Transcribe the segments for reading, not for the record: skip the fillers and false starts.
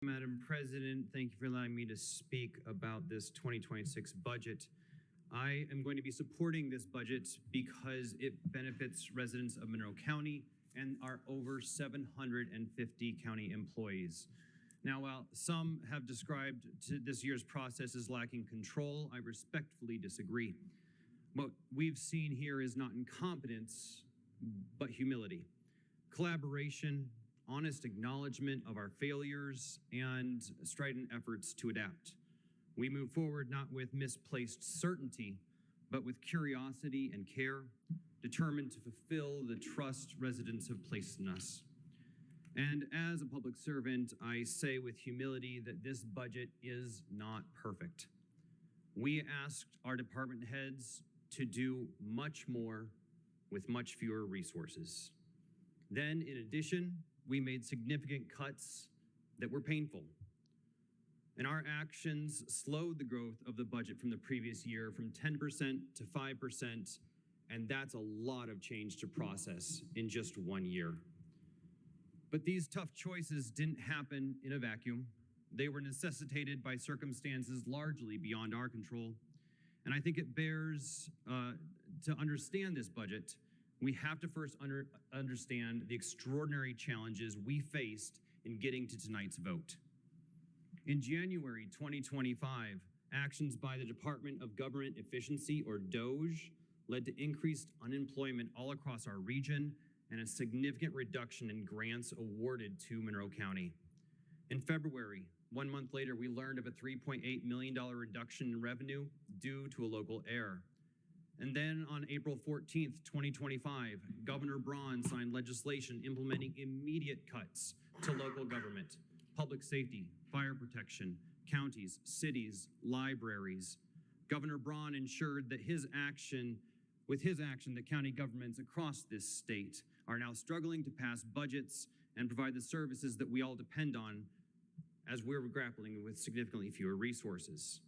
Madam President, thank you for allowing me to speak about this 2026 budget. I am going to be supporting this budget because it benefits residents of Monroe County and our over 750 county employees. Now, while some have described this year's process as lacking control, I respectfully disagree. What we've seen here is not incompetence, but humility, collaboration, honest acknowledgement of our failures, and strident efforts to adapt. We move forward not with misplaced certainty, but with curiosity and care, determined to fulfill the trust residents have placed in us. And as a public servant, I say with humility that this budget is not perfect. We asked our department heads to do much more with much fewer resources. Then, in addition, we made significant cuts that were painful. And our actions slowed the growth of the budget from the previous year from 10% to 5%, and that's a lot of change to process in just 1 year. But these tough choices didn't happen in a vacuum. They were necessitated by circumstances largely beyond our control. And I think it bears to understand this budget, we have to first understand the extraordinary challenges we faced in getting to tonight's vote. In January 2025, actions by the Department of Government Efficiency, or DOGE, led to increased unemployment all across our region and a significant reduction in grants awarded to Monroe County. In February, 1 month later, we learned of a $3.8 million reduction in revenue due to a local error. And then on April 14th, 2025, Governor Braun signed legislation implementing immediate cuts to local government, public safety, fire protection, counties, cities, libraries. Governor Braun ensured that with his action, that county governments across this state are now struggling to pass budgets and provide the services that we all depend on as we're grappling with significantly fewer resources.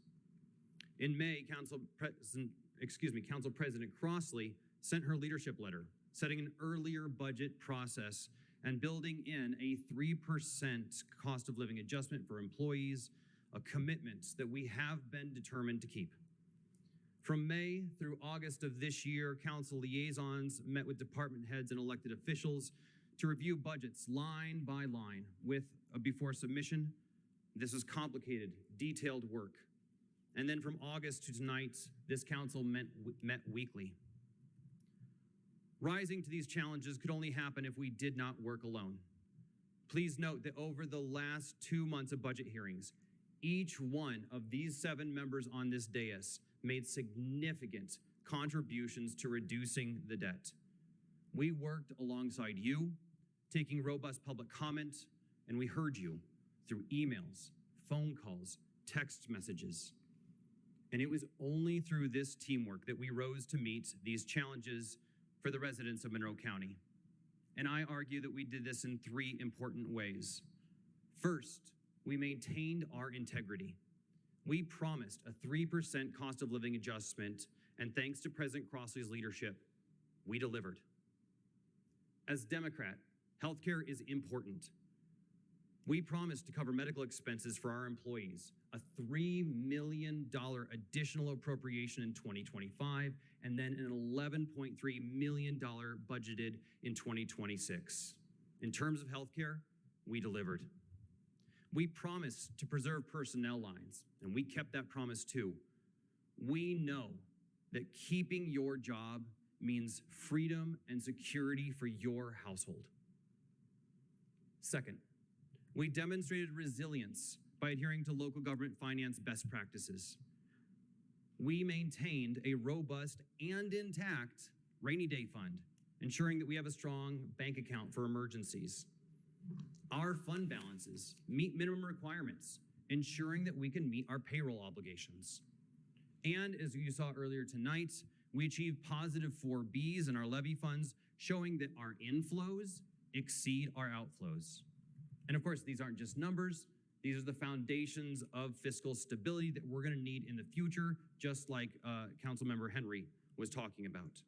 In May, Council President Crossley sent her leadership letter, setting an earlier budget process and building in a 3% cost of living adjustment for employees, a commitment that we have been determined to keep. From May through August of this year, council liaisons met with department heads and elected officials to review budgets line by line before submission. This is complicated, detailed work. And then from August to tonight, this council met weekly. Rising to these challenges could only happen if we did not work alone. Please note that over the last 2 months of budget hearings, each one of these 7 members on this dais made significant contributions to reducing the debt. We worked alongside you, taking robust public comment, and we heard you through emails, phone calls, text messages. And it was only through this teamwork that we rose to meet these challenges for the residents of Monroe County. And I argue that we did this in 3 important ways. First, we maintained our integrity. We promised a 3% cost of living adjustment, and thanks to President Crossley's leadership, we delivered. As Democrat, healthcare is important. We promised to cover medical expenses for our employees, a $3 million additional appropriation in 2025, and then an $11.3 million budgeted in 2026. In terms of healthcare, we delivered. We promised to preserve personnel lines, and we kept that promise too. We know that keeping your job means freedom and security for your household. Second, we demonstrated resilience by adhering to local government finance best practices. We maintained a robust and intact rainy day fund, ensuring that we have a strong bank account for emergencies. Our fund balances meet minimum requirements, ensuring that we can meet our payroll obligations. And as you saw earlier tonight, we achieved positive 4Bs in our levy funds, showing that our inflows exceed our outflows. And of course, these aren't just numbers. These are the foundations of fiscal stability that we're going to need in the future, just like Councilmember Henry was talking about.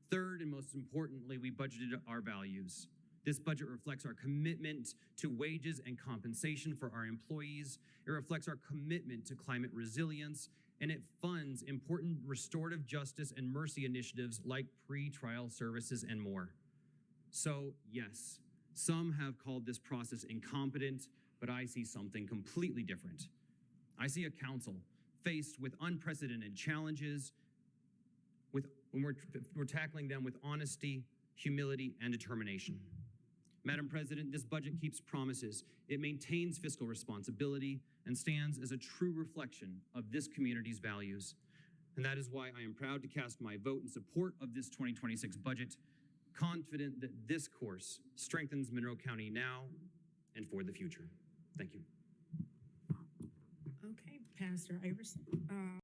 Third, and most importantly, we budgeted our values This budget reflects our commitment to wages and compensation for our employees. It reflects our commitment to climate resilience, and it funds important restorative justice and mercy initiatives like pre-trial services and more. So yes, some have called this process incompetent, but I see something completely different. I see a council faced with unprecedented challenges when we're tackling them with honesty, humility, and determination. Madam President, this budget keeps promises. It maintains fiscal responsibility and stands as a true reflection of this community's values. And that is why I am proud to cast my vote in support of this 2026 budget, confident that this course strengthens Monroe County now and for the future. Thank you. Okay, Pastor Iversen.